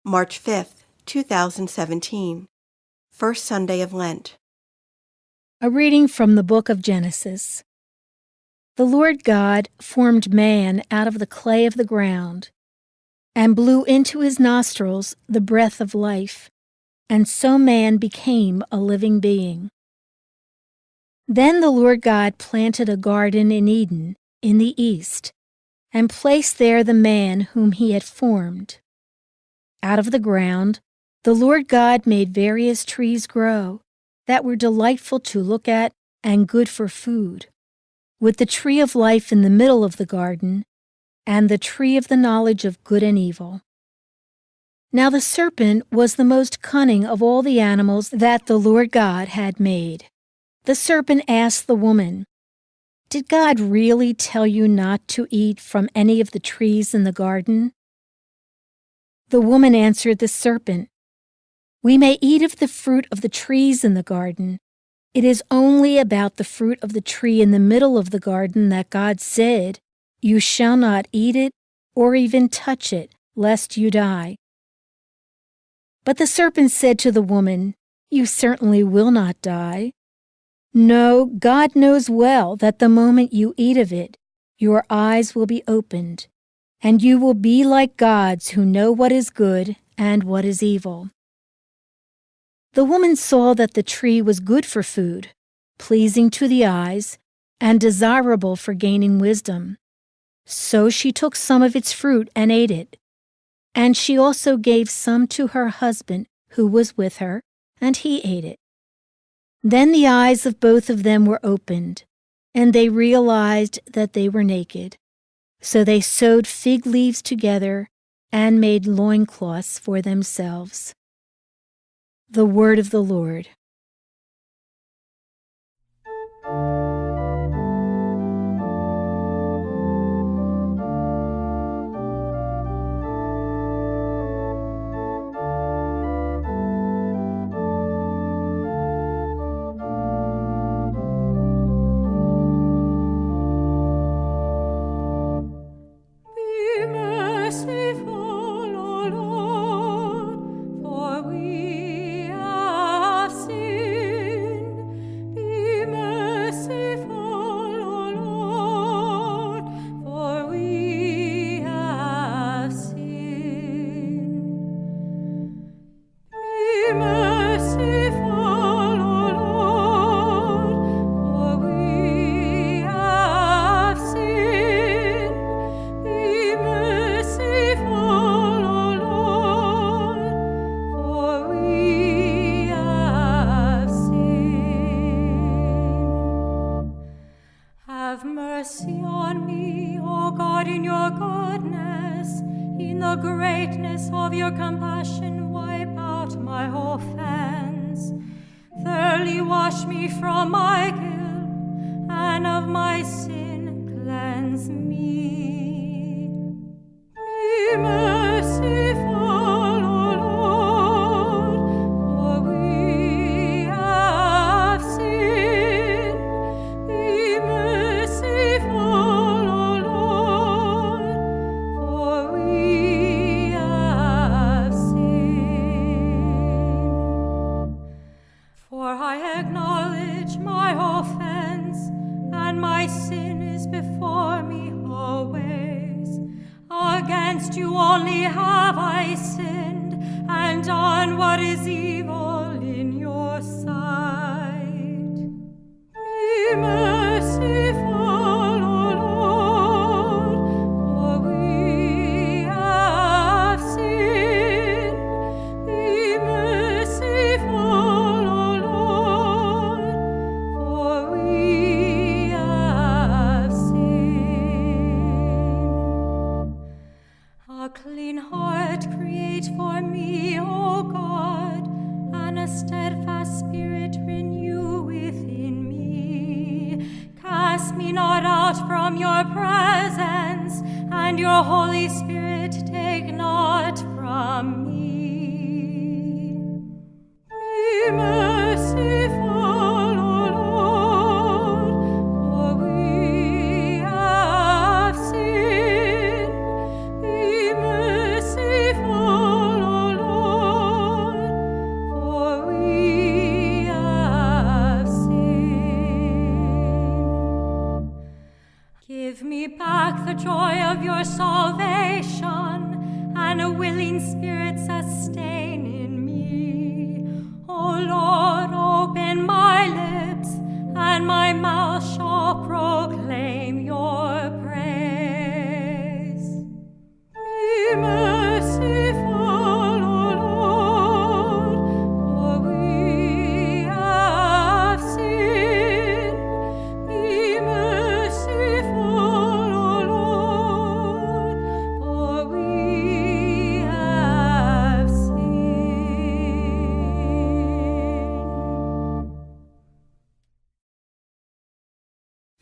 March 5th, 2017, First Sunday of Lent. A reading from the book of Genesis. The Lord God formed man out of the clay of the ground, and blew into his nostrils the breath of life, and so man became a living being. Then the Lord God planted a garden in Eden in the east, and placed there the man whom he had formed. Out of the ground the Lord God made various trees grow that were delightful to look at and good for food, with the tree of life in the middle of the garden, and the tree of the knowledge of good and evil. Now the serpent was the most cunning of all the animals that the Lord God had made. The serpent asked the woman, "Did God really tell you not to eat from any of the trees in the garden?" The woman answered the serpent, "We may eat of the fruit of the trees in the garden. It is only about the fruit of the tree in the middle of the garden that God said, 'You shall not eat it or even touch it, lest you die.'" But the serpent said to the woman, "You certainly will not die. No, God knows well that the moment you eat of it, your eyes will be opened, and you will be like gods who know what is good and what is evil." The woman saw that the tree was good for food, pleasing to the eyes, and desirable for gaining wisdom. So she took some of its fruit and ate it. And she also gave some to her husband who was with her, and he ate it. Then the eyes of both of them were opened, and they realized that they were naked. So they sewed fig leaves together and made loincloths for themselves. The word of the Lord. Have mercy on me, O God, in your goodness. In the greatness of your compassion, wipe out my offense. Thoroughly wash me from my guilt, and of my sin cleanse me. Be merciful, O Lord, for we have sinned. Be merciful, O Lord, for we have sinned. For I acknowledge my offense, and my sin is before me always. Against you only have I sinned, and done what is evil in your sight. Be merciful, O Lord, for we have sinned. Be merciful, O Lord, for we have sinned. A clean heart create for me, O God, and a steadfast spirit renew within me. Cast me not out from your presence, and your Holy Spirit take not from me. Be merciful, O Lord, for we have sinned. Be merciful, O unclean spirit sustain in me. O Lord, open my lips, and my mouth shall proclaim your praise. Be merciful, O Lord, for we have sinned. Be merciful, O Lord, for we have sinned.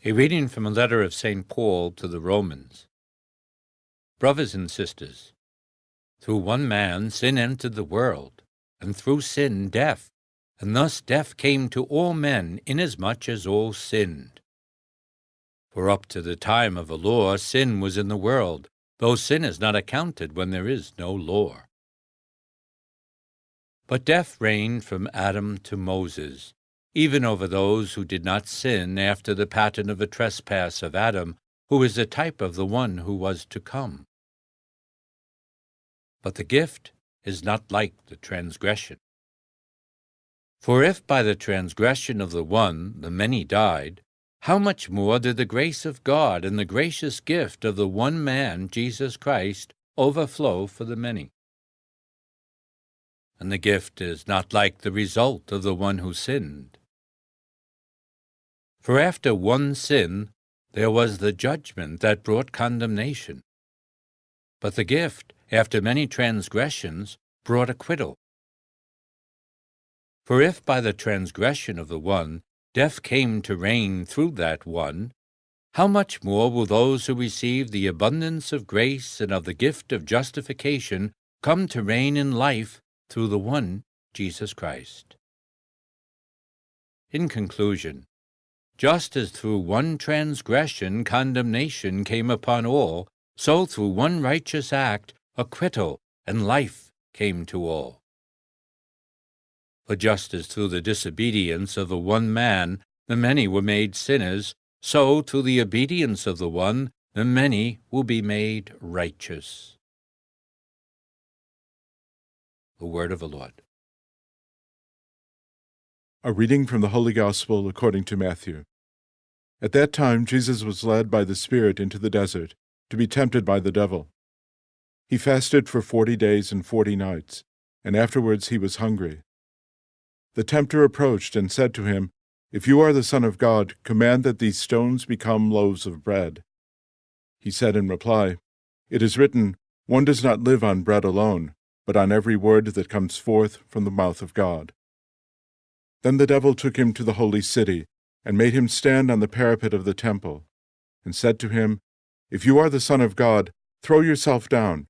A reading from a letter of St. Paul to the Romans. Brothers and sisters, through one man sin entered the world, and through sin death, and thus death came to all men, inasmuch as all sinned. For up to the time of the law sin was in the world, though sin is not accounted when there is no law. But death reigned from Adam to Moses, even over those who did not sin after the pattern of the trespass of Adam, who is a type of the one who was to come. But the gift is not like the transgression. For if by the transgression of the one the many died, how much more did the grace of God and the gracious gift of the one man, Jesus Christ, overflow for the many? And the gift is not like the result of the one who sinned. For after one sin, there was the judgment that brought condemnation. But the gift, after many transgressions, brought acquittal. For if by the transgression of the one death came to reign through that one, how much more will those who receive the abundance of grace and of the gift of justification come to reign in life through the one, Jesus Christ? In conclusion, just as through one transgression condemnation came upon all, so through one righteous act acquittal and life came to all. For just as through the disobedience of the one man the many were made sinners, so through the obedience of the one the many will be made righteous. The word of the Lord. A reading from the Holy Gospel according to Matthew. At that time Jesus was led by the Spirit into the desert to be tempted by the devil. He fasted for 40 days and 40 nights, and afterwards he was hungry. The tempter approached and said to him, "If you are the Son of God, command that these stones become loaves of bread." He said in reply, "It is written, 'One does not live on bread alone, but on every word that comes forth from the mouth of God.'" Then the devil took him to the holy city, and made him stand on the parapet of the temple, and said to him, "If you are the Son of God, throw yourself down,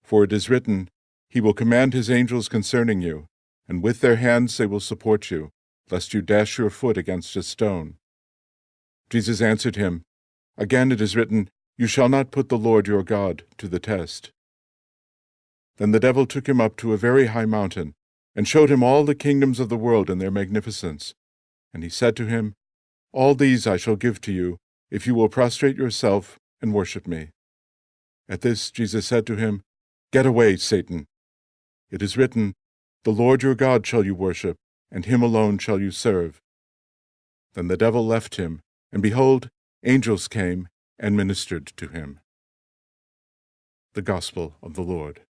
for it is written, 'He will command his angels concerning you, and with their hands they will support you, lest you dash your foot against a stone.'" Jesus answered him, "Again it is written, 'You shall not put the Lord your God to the test.'" Then the devil took him up to a very high mountain, and showed him all the kingdoms of the world and their magnificence. And he said to him, "All these I shall give to you, if you will prostrate yourself and worship me." At this Jesus said to him, "Get away, Satan. It is written, 'The Lord your God shall you worship, and him alone shall you serve.'" Then the devil left him, and behold, angels came and ministered to him. The Gospel of the Lord.